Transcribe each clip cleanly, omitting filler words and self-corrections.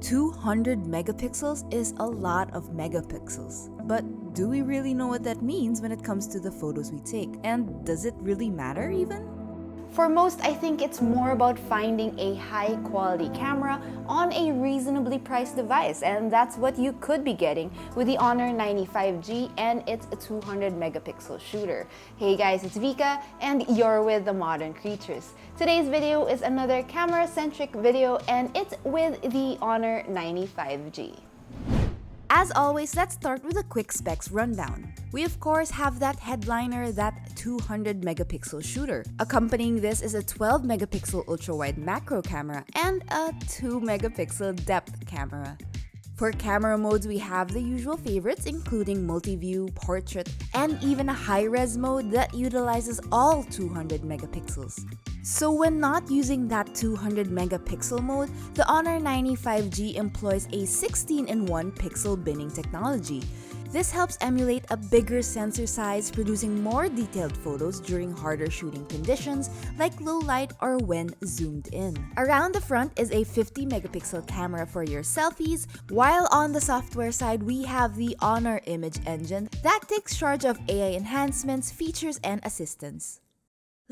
200 megapixels is a lot of megapixels. But do we really know what that means when it comes to the photos we take? And does it really matter even? For most, I think it's more about finding a high-quality camera on a reasonably priced device, and that's what you could be getting with the Honor 95G and its 200 megapixel shooter. Hey guys, it's Vika, and you're with The Modern Creatures. Today's video is another camera-centric video, and it's with the Honor 95G. As always, let's start with a quick specs rundown. We of course have that headliner, that 200 megapixel shooter. Accompanying this is a 12 megapixel ultra-wide macro camera and a 2 megapixel depth camera. For camera modes, we have the usual favorites including multi-view, portrait, and even a high-res mode that utilizes all 200 megapixels. So when not using that 200 megapixel mode, the Honor 95G employs a 16-in-1 pixel binning technology. This helps emulate a bigger sensor size, producing more detailed photos during harder shooting conditions like low light or when zoomed in. Around the front is a 50 megapixel camera for your selfies, while on the software side we have the Honor Image Engine that takes charge of AI enhancements, features, and assistance.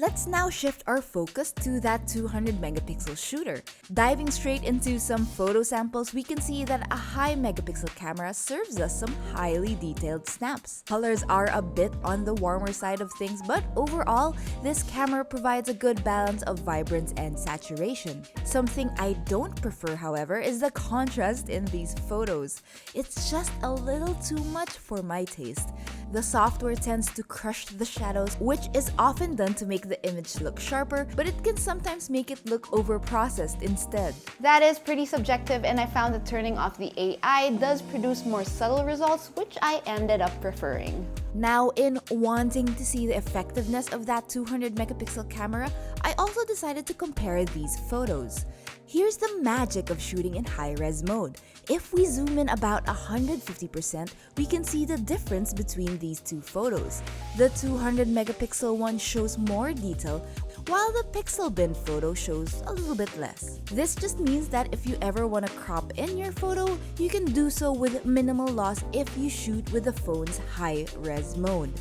Let's now shift our focus to that 200 megapixel shooter. Diving straight into some photo samples, we can see that a high megapixel camera serves us some highly detailed snaps. Colors are a bit on the warmer side of things, but overall, this camera provides a good balance of vibrance and saturation. Something I don't prefer, however, is the contrast in these photos. It's just a little too much for my taste. The software tends to crush the shadows, which is often done to make the image look sharper, but it can sometimes make it look over-processed instead. That is pretty subjective, and I found that turning off the AI does produce more subtle results, which I ended up preferring. Now, in wanting to see the effectiveness of that 200 megapixel camera, I also decided to compare these photos. Here's the magic of shooting in high-res mode. If we zoom in about 150%, we can see the difference between these two photos. The 200 megapixel one shows more detail, while the pixel bin photo shows a little bit less. This just means that if you ever want to crop in your photo, you can do so with minimal loss if you shoot with the phone's high-res mode.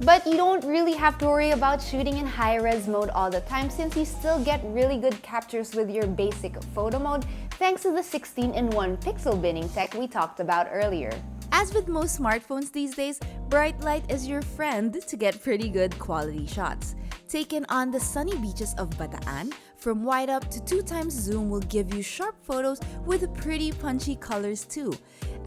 But you don't really have to worry about shooting in high-res mode all the time, since you still get really good captures with your basic photo mode thanks to the 16-in-1 pixel binning tech we talked about earlier. As with most smartphones these days, bright light is your friend to get pretty good quality shots. Taken on the sunny beaches of Bataan, from wide up to 2x zoom will give you sharp photos with pretty punchy colors too.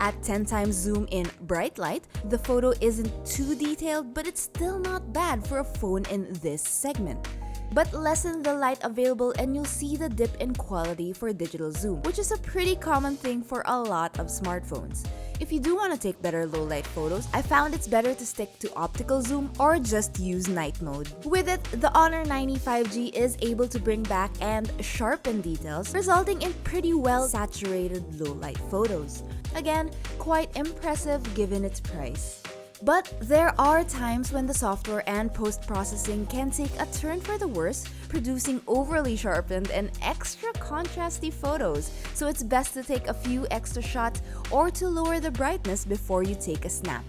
At 10x zoom in bright light, the photo isn't too detailed, but it's still not bad for a phone in this segment. But lessen the light available and you'll see the dip in quality for digital zoom, which is a pretty common thing for a lot of smartphones. If you do want to take better low light photos, I found it's better to stick to optical zoom or just use night mode. With it, the Honor 95G is able to bring back and sharpen details, resulting in pretty well saturated low light photos. Again, quite impressive given its price. But there are times when the software and post-processing can take a turn for the worse, producing overly sharpened and extra contrasty photos, so it's best to take a few extra shots or to lower the brightness before you take a snap.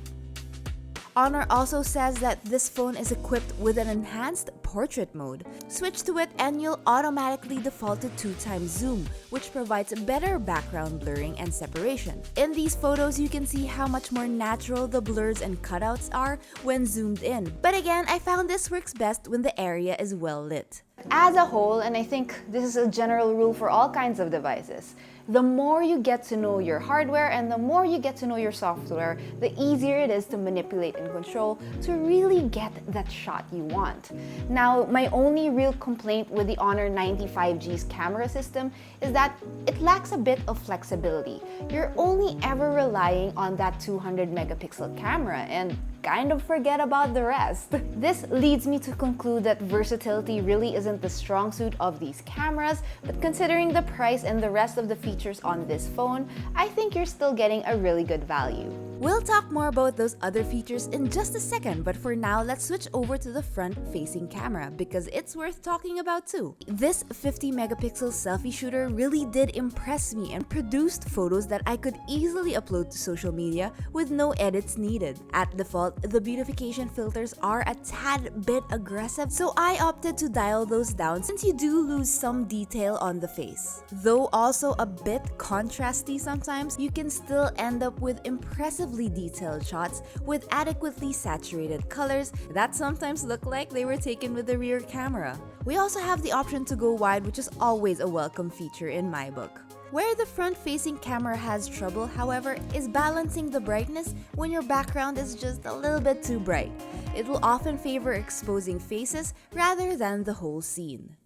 Honor also says that this phone is equipped with an enhanced portrait mode. Switch to it and you'll automatically default to 2x zoom, which provides better background blurring and separation. In these photos, you can see how much more natural the blurs and cutouts are when zoomed in. But again, I found this works best when the area is well lit. As a whole, and I think this is a general rule for all kinds of devices, the more you get to know your hardware and the more you get to know your software, the easier it is to manipulate and control to really get that shot you want. Now, my only real complaint with the Honor 95G's camera system is that it lacks a bit of flexibility. You're only ever relying on that 200 megapixel camera, and kind of forget about the rest. This leads me to conclude that versatility really isn't the strong suit of these cameras, but considering the price and the rest of the features on this phone, I think you're still getting a really good value. We'll talk more about those other features in just a second, but for now, let's switch over to the front-facing camera because it's worth talking about too. This 50-megapixel selfie shooter really did impress me and produced photos that I could easily upload to social media with no edits needed. At default, the beautification filters are a tad bit aggressive, so I opted to dial those down since you do lose some detail on the face. Though also a bit contrasty sometimes, you can still end up with impressive detailed shots with adequately saturated colors that sometimes look like they were taken with the rear camera. We also have the option to go wide, which is always a welcome feature in my book. Where the front-facing camera has trouble, however, is balancing the brightness when your background is just a little bit too bright. It will often favor exposing faces rather than the whole scene.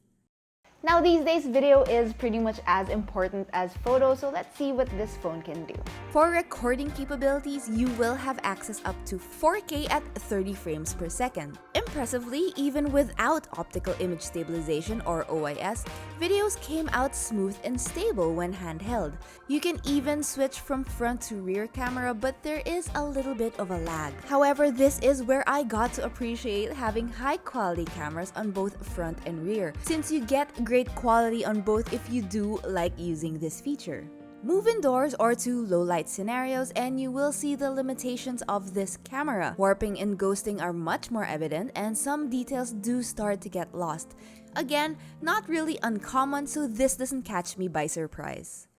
Now these days, video is pretty much as important as photo, so let's see what this phone can do. For recording capabilities, you will have access up to 4K at 30 frames per second. Impressively, even without optical image stabilization or OIS, videos came out smooth and stable when handheld. You can even switch from front to rear camera, but there is a little bit of a lag. However, this is where I got to appreciate having high-quality cameras on both front and rear, since you get great quality on both if you do like using this feature. Move indoors or to low-light scenarios and you will see the limitations of this camera. Warping and ghosting are much more evident and some details do start to get lost. Again, not really uncommon, so this doesn't catch me by surprise.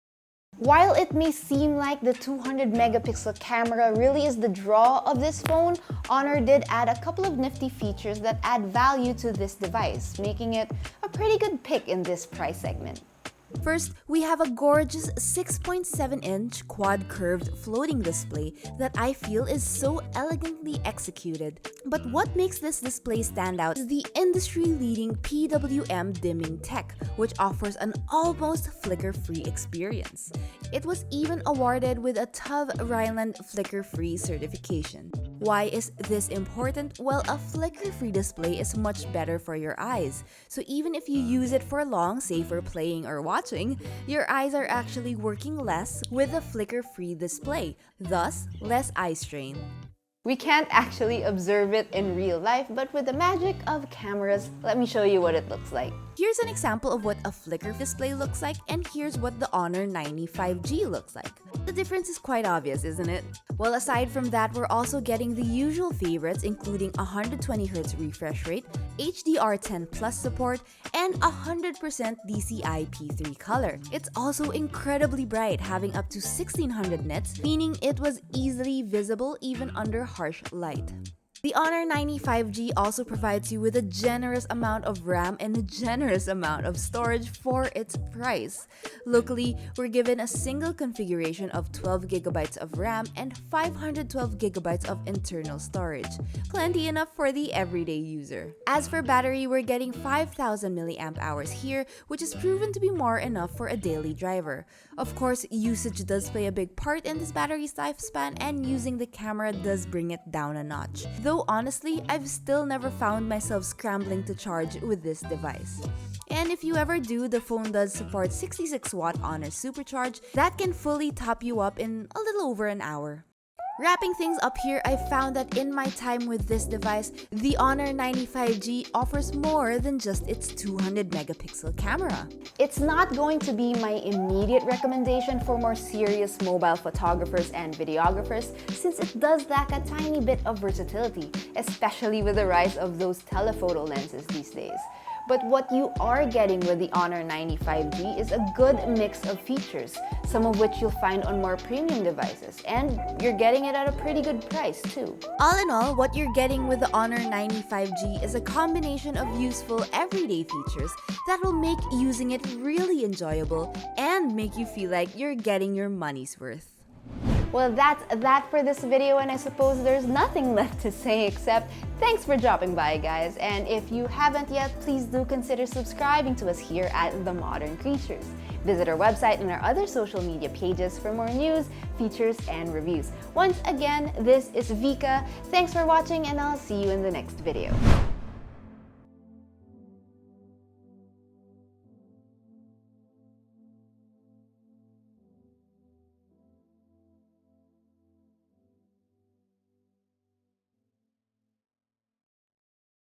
While it may seem like the 200-megapixel camera really is the draw of this phone, Honor did add a couple of nifty features that add value to this device, making it a pretty good pick in this price segment. First, we have a gorgeous 6.7-inch quad-curved floating display that I feel is so elegantly executed. But what makes this display stand out is the industry-leading PWM dimming tech, which offers an almost flicker-free experience. It was even awarded with a TÜV Rheinland flicker-free certification. Why is this important? Well, a flicker-free display is much better for your eyes. So even if you use it for long, say for playing or watching, your eyes are actually working less with a flicker-free display, thus less eye strain. We can't actually observe it in real life, but with the magic of cameras, let me show you what it looks like. Here's an example of what a flicker display looks like, and here's what the Honor 95G looks like. The difference is quite obvious, isn't it? Well, aside from that, we're also getting the usual favorites, including 120Hz refresh rate, HDR10 Plus support, and 100% DCI-P3 color. It's also incredibly bright, having up to 1600 nits, meaning it was easily visible even under harsh light. The Honor 95G also provides you with a generous amount of RAM and a generous amount of storage for its price. Locally, we're given a single configuration of 12GB of RAM and 512GB of internal storage. Plenty enough for the everyday user. As for battery, we're getting 5000 mAh here, which is proven to be more enough for a daily driver. Of course, usage does play a big part in this battery's lifespan, and using the camera does bring it down a notch. Though honestly, I've still never found myself scrambling to charge with this device. And if you ever do, the phone does support 66-watt Honor Supercharge that can fully top you up in a little over an hour. Wrapping things up here, I found that in my time with this device, the Honor 95G offers more than just its 200-megapixel camera. It's not going to be my immediate recommendation for more serious mobile photographers and videographers, since it does lack a tiny bit of versatility, especially with the rise of those telephoto lenses these days. But what you are getting with the Honor 95G is a good mix of features, some of which you'll find on more premium devices, and you're getting it at a pretty good price too. All in all, what you're getting with the Honor 95G is a combination of useful everyday features that will make using it really enjoyable and make you feel like you're getting your money's worth. Well, that's that for this video, and I suppose there's nothing left to say except thanks for dropping by, guys. And if you haven't yet, please do consider subscribing to us here at The Modern Creatures. Visit our website and our other social media pages for more news, features, and reviews. Once again, this is Vika. Thanks for watching, and I'll see you in the next video.